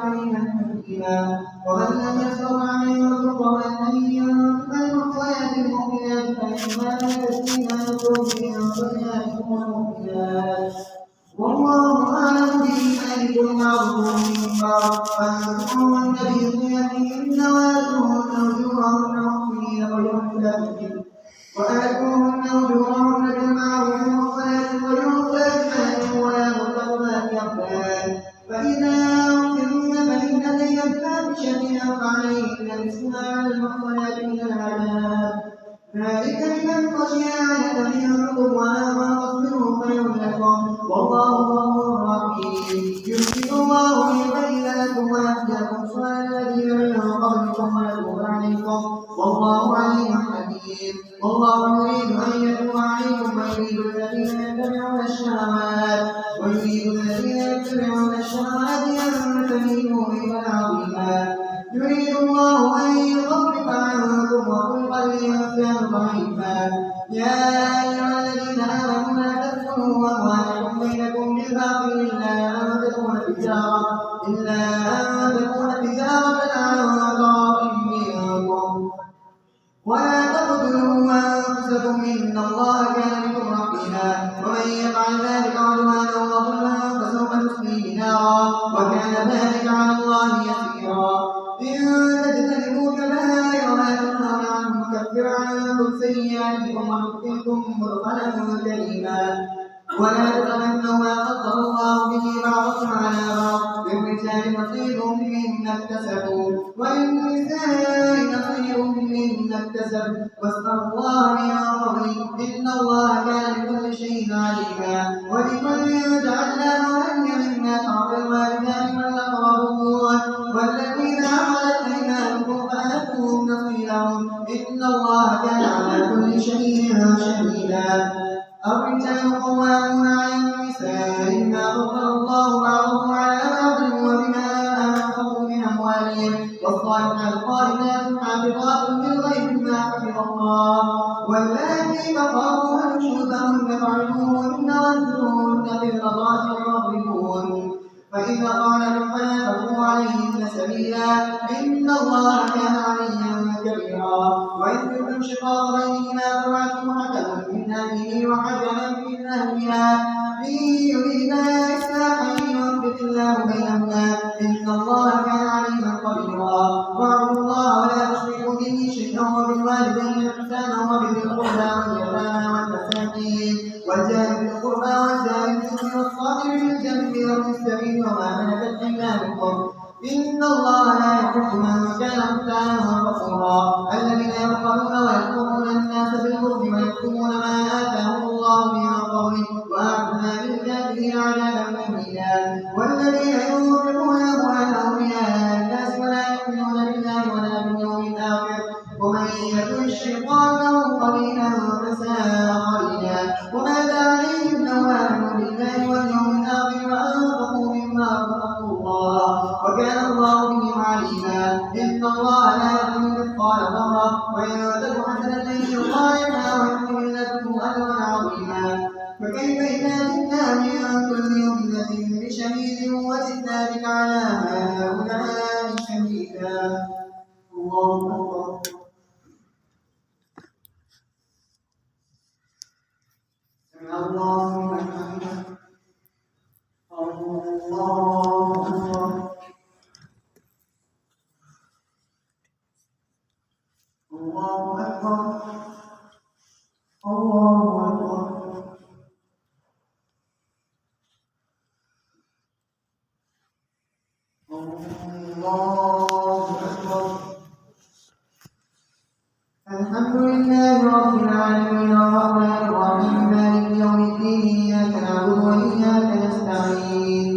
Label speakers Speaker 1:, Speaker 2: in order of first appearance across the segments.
Speaker 1: عليما حكيما. ومن لم يستطع منكم طولا ان ينكح المحصنات المؤمنات فإنما يكفينا يخرج من صلاتكم المؤمنات والله اعلم بايمانكم بعضكم من بعض فانكحوهن باذنهن واتوهن اجورهن محسنين غير مسافرين وآتوهن أجورهن بالمعروف محصنات غير مسافحات ولا متخذات أخدان فإذا أحسن فإن أتين بفاحشة فعليهن نصف ما على المحصنات من العذاب ذلك لمن خشي العنة منكم وأن تصبروا خير لكم والله غفور رحيم يرسل الله ليبين لكم ويهديكم سنن الذين من قبلكم ويتوب عليكم والله عليم حكيم والله يريد أن يتوب عليكم ويريد الذين يتبعون الشهوات أن تميلوا ميلا عظيما يريد الله أن يخفف عنكم وخلق الإنسان ضعيفا يا أيها الذين آمنوا لا تدخلوا أموالكم بينكم بالباطل إلا أن تكون تجارة عن تراض منكم ولا تقتلوا أنفسكم إن الله كان بكم رحيما ومن يفعل ذلك عدوانا وظلما فسوف نصليه نارا وكان ذلك على الله يسيرا إن تجتنبوا كبائر ما تنهون عنه نكفر عنكم سيئاتكم وندخلكم مدخلا كريما ولا تتمنوا ما فضل الله به بعضكم على بعض للرجال نصيب مما اكتسبوا وللنساء نصيب مما اكتسبوا واسألوا الله من فضله إن الله كان بكل شيء عليما ولكل جعلنا موالي مما ترك الوالدان والأقربون والذين عملت أيمانكم فآتوهم نصيبهم إن الله كان على كل شيء شهيدا الرجال قوامون على النساء بما فضل الله بعضهم على بعض وبما أنفقوا من أموالهم والصالحات قائمات حافظات بالغيب بما حفظ الله واللاتي تخافون نشوزهن فاعظوهن واهجروهن في المضاجع واضربوهن فإذا أطعنكم فلا تبغوا عليهن سبيلا إن الله كان عليا كبيرا وإن كنتم شقاق بينهما فابعثوا حكما من أهله وحكما من أهلها إن يريدا إصلاحا يوفق الله بينهما إن الله كان عليما خبيرا واعبدوا الله ولا تشركوا به شيئا وبالوالدين إحسانا وبذي القربى واليتامى والمساكين والجار ذي القربى والجار الجنب والصابر بالجنب وابن السبيل وما ملكت أيمانكم إن الله لا يحب من كان مختالا فخورا الذين يبخلون ويأمرون الناس بالبخل ويكتمون ما آتاهم الله من فضله وأعتدنا للكافرين عذابا مهينا والذين ينفقون أموالهم رئاء الناس ولا يؤمنون بالله ولا باليوم الآخر ومن يكن الشيطان له قرينا فساء قرينا وماذا عليهم لو آمنوا بالله واليوم الآخر وأنفقوا مما رزقهم الله وكان الله بهم عليما إن الله لا يظلم مثقال ذرة وإن تك حسنة يضاعفها ويؤتي من لدنه أجرا عظيما فكيف إذا جئنا من كل أمة بشهيد وجئنا بك على هؤلاء شهيدا الله أكبر سمع الله لمن حمده الله أكبر الله أكبر الله أكبر الله أكبر الحمد لله رب العالمين الرحمن الرحيم مالك يوم الدين إياك نعبد وإياك نستعين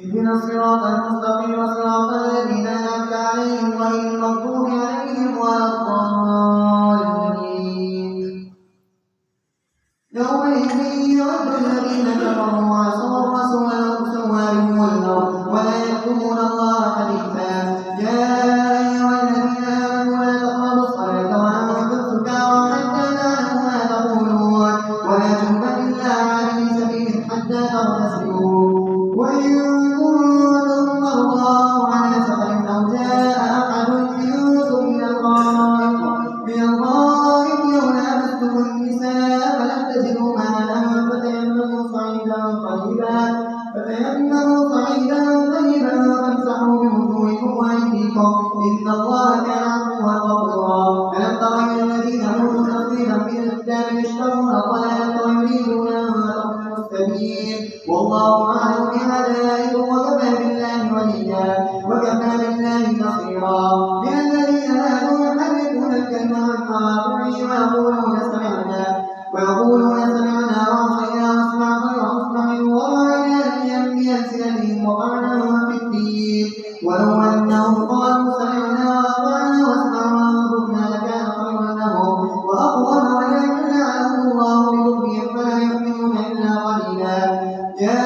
Speaker 1: اهدنا الصراط المستقيم صراط الذين أنعمت عليهم غير المغضوب عليهم ولا الضالين يومئذ يود الذين كفروا وعصوا الرسول لو تسوى بهم الأرض ولا يكتمون الله حديثا يا أيها الذين آمنوا لا تقربوا الصلاة وأنتم سكارى حتى تعلموا ما تقولون ولا جنبا إلا عابري سبيل حتى تغتسلوا وإن كنتم ولو أنهم قالوا سمعنا وأطعنا واسمعوا وانظرنا لكان خيرا لهم وأقوم، ولكن لعنهم الله بكفرهم فلا يؤمنون إلا قليلا. يا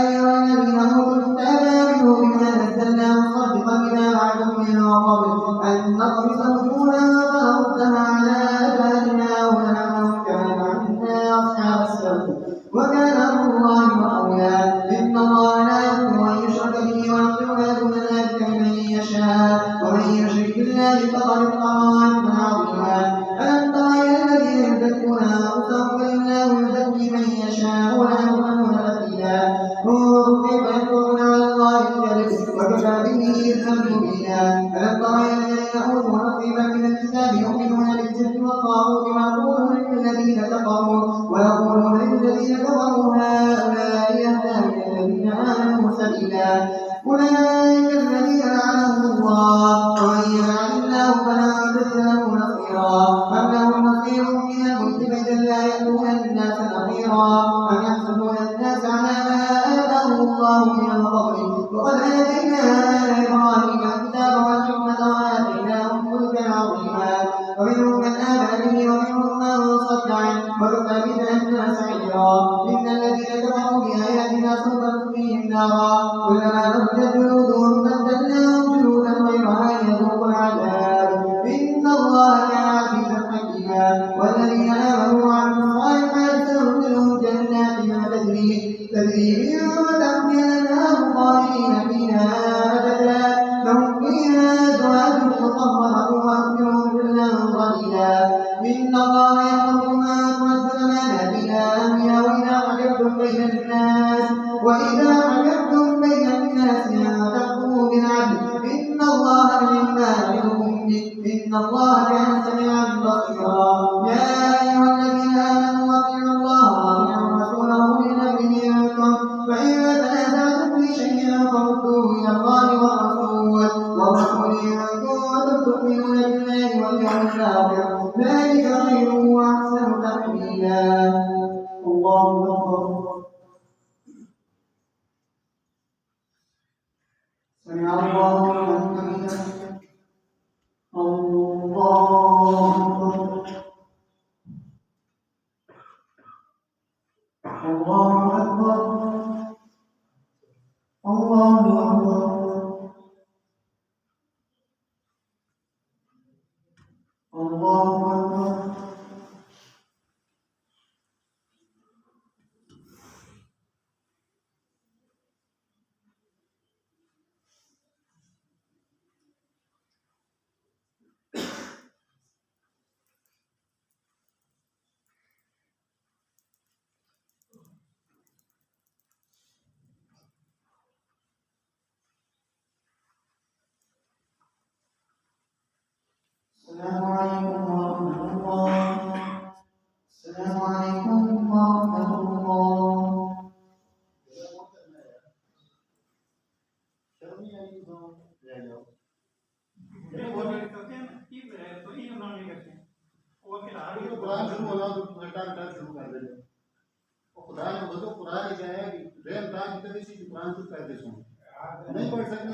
Speaker 1: أيها الذين أوتوا الكتاب آمنوا بما نزلنا مصدقا لما معكم من قبل أن نطمس وجوها فنردها على أدبارنا أو نلعنهم كما لعنا أصحاب السبت وكان أمر الله مفعولا. إن الله لا يغفر أن يشرك به ويغفر ما دون ذلك لمن يشاء ومن يشرك بالله فقد افترى إثما عظيما. ألم تر إلى الذين يزكون أنفسهم بل الله يزكي من يشاء ولا يظلمون فتيلا. انظر كيف يكفرون على الله الكذب وكفى به إثما مبينا. ألم تر إلى الذين أوتوا نصيبا من الكتاب يؤمنون بالجبت والطاغوت ويقولون للذين كفروا هؤلاء يهدى من الذين آمنوا سبيلا. أولئك الذين لعنهم الله ومن يلعن الله فلن تجد له نصيرا. أم لهم نصير من الملك فإذا لا يأتون الناس نصيرا. أم يحسدون الناس على ما آتاهم الله من فضله وقد آتينا آل إبراهيم الكتاب والحكمة وآتيناهم ملكا عظيما. ومنهم من آمن به ومنهم من صد عنه وكفى بجهنم سعيرا. إن الذين كفروا بآياتنا سوف نصليهم نارا كلما نضجت جلودهم بدلناهم جلودا غيرها ليذوقوا العذاب إن الله كان عزيزا حكيما. والذين آمنوا وعملوا الصالحات سندخلهم جنات تجري من تحتها الأنهار خالدين فيها أبدا لهم فيها أزواج مطهرة وأكلهم جلا ظليلا. إن الله يأمركم أن تؤدوا الأمانات إلى أهلها وإذا حكمتم بين الناس أن تحكموا بالعدل إن الله نعم ما يعظكم به إن الله كان سميعا بصيرا. يا أيها الذين آمنوا أطيعوا الله وأطيعوا الرسول وأولي الأمر منكم فإن تنازعتم في شيء فردوه إلى الله والرسول إن كنتم تؤمنون بالله واليوم الآخر ذلك خير وأحسن تأويلا. الله أكبر. سمع الله لمن حمده. الله أكبر. الله أكبر. الله أكبر. الله أكبر. السلام عليكم ورحمة الله. السلام عليكم ورحمة الله. नहीं पढ़ सकते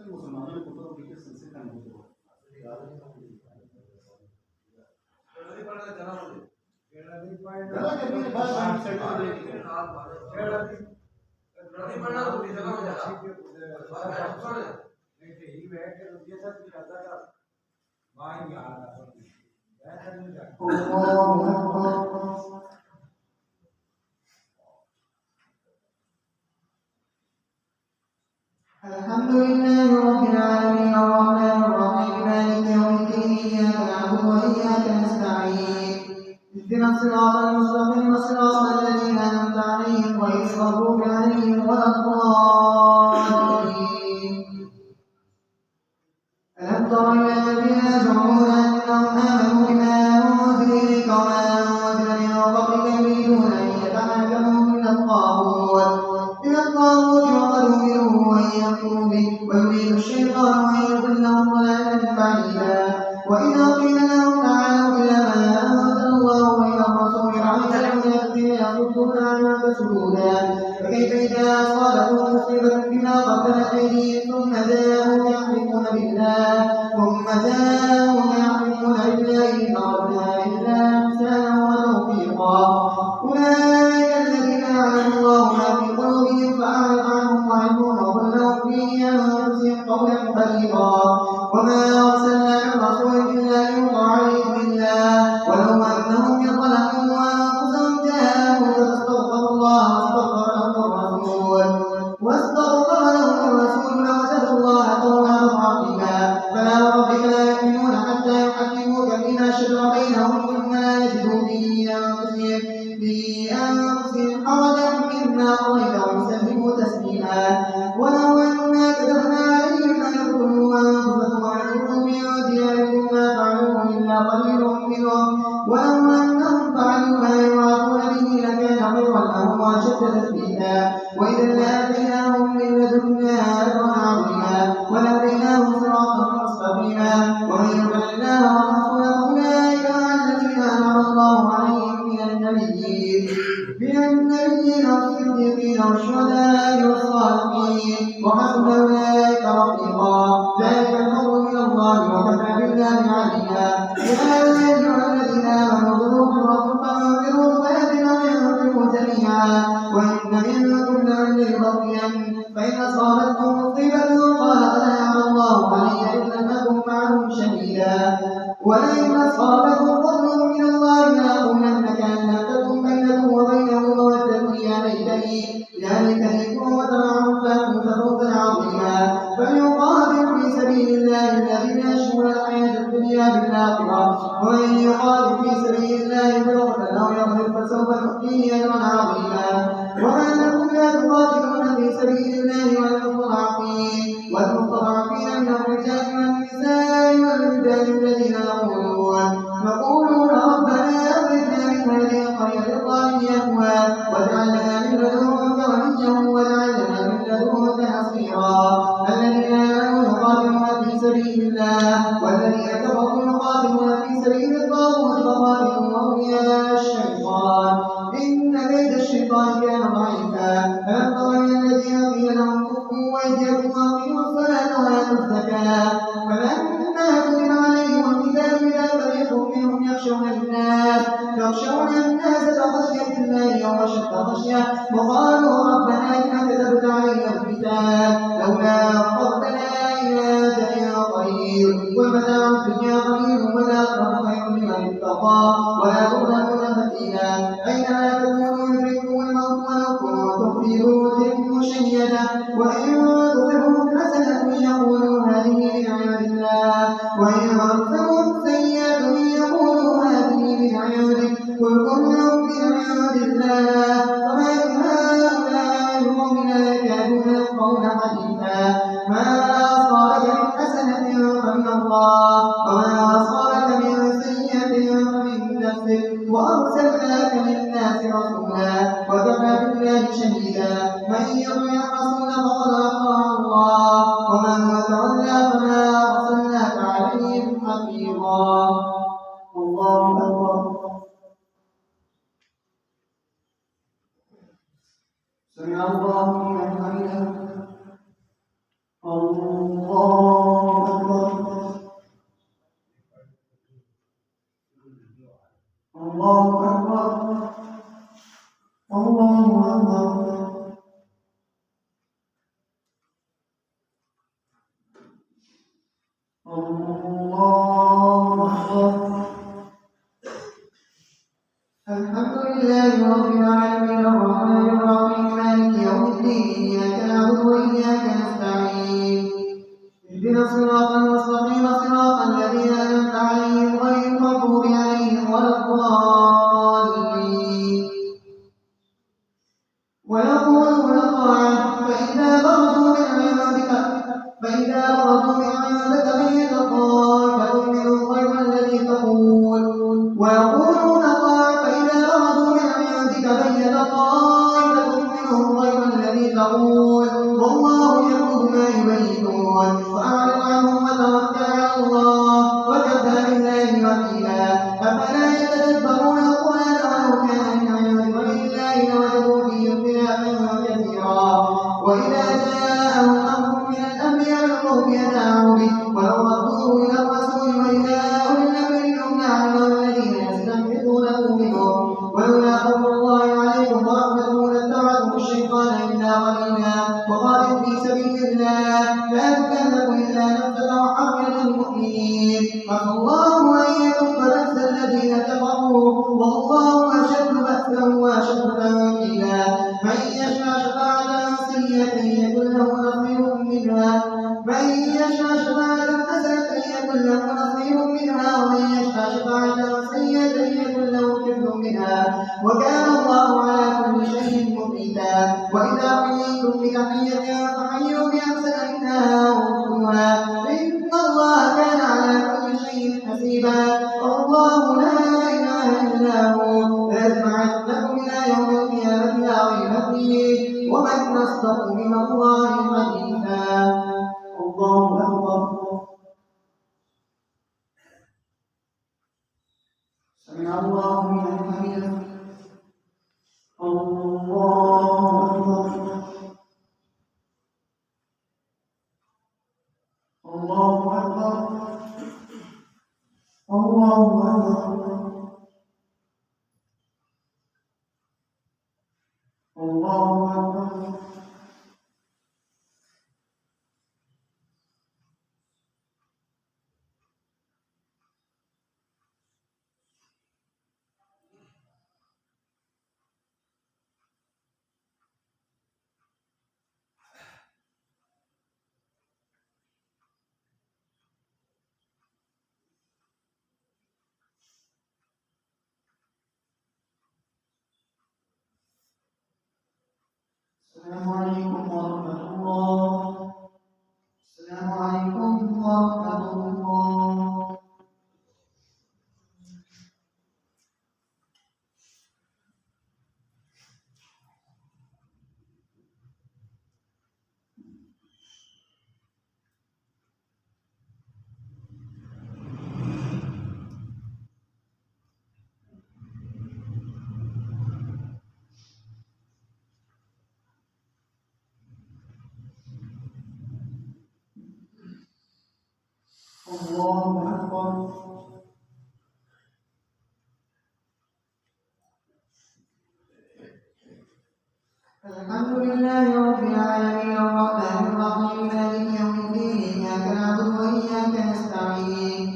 Speaker 1: मुसलमानों को तो के संस्कृत का नहीं होता الحمد لله رب العالمين الرحمن الرحيم مالك يوم الدين إياك نعبد وإياك نستعين اهدنا الصراط المستقيم صراط الذين أنعمت عليهم غير المغضوب عليهم ولا الضالين. ألم تر إلى الذين يزعمون أنهم آمنوا بما أنزل إليك وما أنزل من قبلك يريدون أن يتحاكموا إلى الطاغوت وقد أمروا أن يكفروا به ويريد الشيطان أن يضلهم ضلالا بعيدا. وإذا قيل لهم تعالوا إلى ما أنزل الله وإلى الرسول رأيت أيديهم ثم جاءوا يحلفون بالله إن أردنا إلا إحسانا وتوفيقا. أولئك الذين يعلم الله ما في قلوبهم فأعرض عنهم وعنهم وقل لهم في أنفسهم قولا بليغا. وما أرسلنا من رسول إلا ليطاع بإذن الله ولو أنهم يظلموا أنفسهم جاءوا فاستغفروا الله واستغفر لهم الرسول لوجدوا الله توابا رحيما. فلا وربك لا يؤمنون حتى يحكموك فيما شجر بينهم ثم لا يجدوا في أنفسهم حرجا مما قضيت ويسلموا تسليما. ولو أنا كتبنا عليهم أن يقتلوا أنفسهم ويخرجوا من ديارهم ما فعلوه إلا قليل منهم ولو أنهم فعلوا ما يوعظون به لكان خيرا لهم وأشد تثبيتا. وإذا لآتيناهم من لدنا أجرا عظيما ولهديناهم صراطا مستقيما. ومن يطع الله ورسوله أولئك مع الذين أنعم الله عليهم من النبيين والصديقين والشهداء والصالحين وحسن أولئك رفيقا. ذلك الفضل من الله وكفى بالله عليما. يا أيها الذين آمنوا خذوا حذركم فانفروا ثلاث أو انفروا جميعا وإن منكم لمن ليبطئن فإن أصابتكم مصيبة قال قد أنعم الله علي إذ لم أكن معهم شهيدا ولئن أصابكم فضل من الله لأقولن كأن لم تكن بينه وبينه مودة يا ليتني كنت معهم فأفوز فوزا عظيما. فليقاتل في سبيل الله الذين يشرون الحياة الدنيا بالآخرة ومن يقاتل في سبيل الله فيقتل أو يغلب فسوف نؤتيه أجرا عظيما. وما لكم لا تقاتلون في سبيل الله والمستضعفين من الرجال والنساء والولدان الذين يقولون ربنا أخرجنا من هذه القرية الظالم أهلها واجعل لنا من لدنك وليا واجعل لنا من لدنك نصيرا. الذين آمنوا يقاتلون في سبيل الله والذين كفروا يقاتلون في سبيل الطاغوت فقاتلوا أولياء الشيطان إن كيد الشيطان كان ضعيفا. فلم تر الذين قيل لهم كفوا أيديكم وأقيموا الصلاة وآتوا الزكاة فلما كتب عليهم القتال إذا فريق منهم يخشون الناس كخشية الله أو أشد خشية وقالوا ربنا إنك كتبت علينا القتال لولا أخرتنا إلى أجل قريب ومتاع الدنيا قليل والآخرة خير لمن اتقى ولا تظلمون فتيلا. أينما تكونوا يدرككم الموت ولو كنتم في بيوتكم مشيدة وإن تصبهم حسنة يقولوا هذه من عند الله وإن تصبهم سيئة يقولوا هذه من عندك قل كل من عند الله وما هؤلاء القوم لا يكادون يفقهون حديثا. ما أصابك من حسنة فمن الله وما أصابك من سيئة فمن نفسك وأرسلناك للناس رسولا وكفى بالله شهيدا. من يطع الرسول فقد أطاع الله ومن تولى فما أرسلناك عليهم حفيظا. الله أكبر. سمع الله لمن حمده. الله أكبر. الله أكبر. الله أكبر. الله أكبر. الحمد لله رب العالمين الرحمن الرحيم مالك يوم الدين إياك نعبد وإياك نستعين اهدنا الصراط المستقيم صراط الذين أنعمت عليهم غير المغضوب عليهم ولا الضالين. ويقولون طاعة فإذا برزوا من عندك بيت طائفة منهم غير الذي تقول ويقولون طاعة فإذا برزوا من عندك بيت طائفة منهم غير الذي تقول والله يكتب ما يبيتون فأعرض عنهم وتوكل على الله وكفى بالله وكيلا. أفلا يتدبرون شيئا وكان الله على كل شيء مقيتا. وإذا حييتم بتحية فحيوا بأحسن منها أو ردوها إن الله كان على كل شيء حسيبا. الله لا إله إلا هو ليجمعنكم إلى يوم القيامة لا ريب فيه ومن أصدق من الله حديثا. الله أكبر. سمع الله لمن حمده. الله أكبر. الله أكبر. الله أكبر. الله أكبر. السلام عليكم ورحمة الله. السلام عليكم ورحمة الله. الله أكبر. الحمد لله رب العالمين الرحمن الرحيم مالك يوم الدين إياك نعبد وإياك نستعين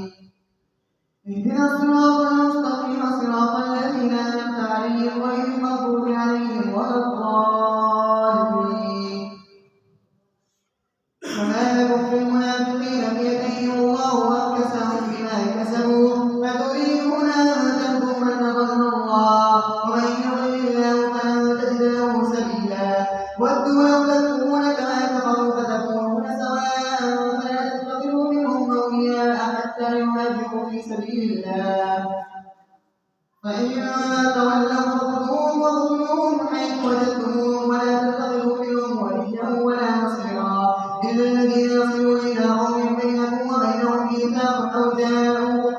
Speaker 1: اهدنا الصراط المستقيم صراط الذين أنعمت عليهم غير المغضوب عليهم ولا الضالين. وما لكم في المنافقين فئتين الله أركسهم بما كسبوا فتريدون أن تهدوا من أضل الله ومن يضلل الله فلن تجد له سبيلا. ودوا لو تكفرون كما كفروا فتكونون سواء فلا تتخذوا منهم أولياء حتى يهاجروا في سبيل الله فإن تولوا فخذوهم واقتلوهم حيث وجدتموهم ولا تتخذوا منهم وليا ولا نصيرا إلا الذين يصلون إلى قوم بينكم وبينهم ميثاق أو جاءوكم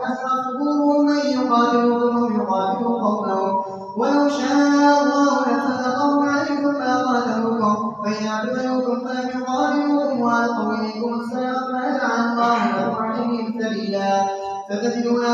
Speaker 1: حسرت صدورهم أن يقاتلوكم أو يقاتلوا قومهم ولو شاء الله لسلطهم عليكم فقاتلوكم فإن اعتزلوكم فلم يقاتلوكم وألقوا إليكم السلام فلجعل الله لكم عليهم سبيلا. ستجدون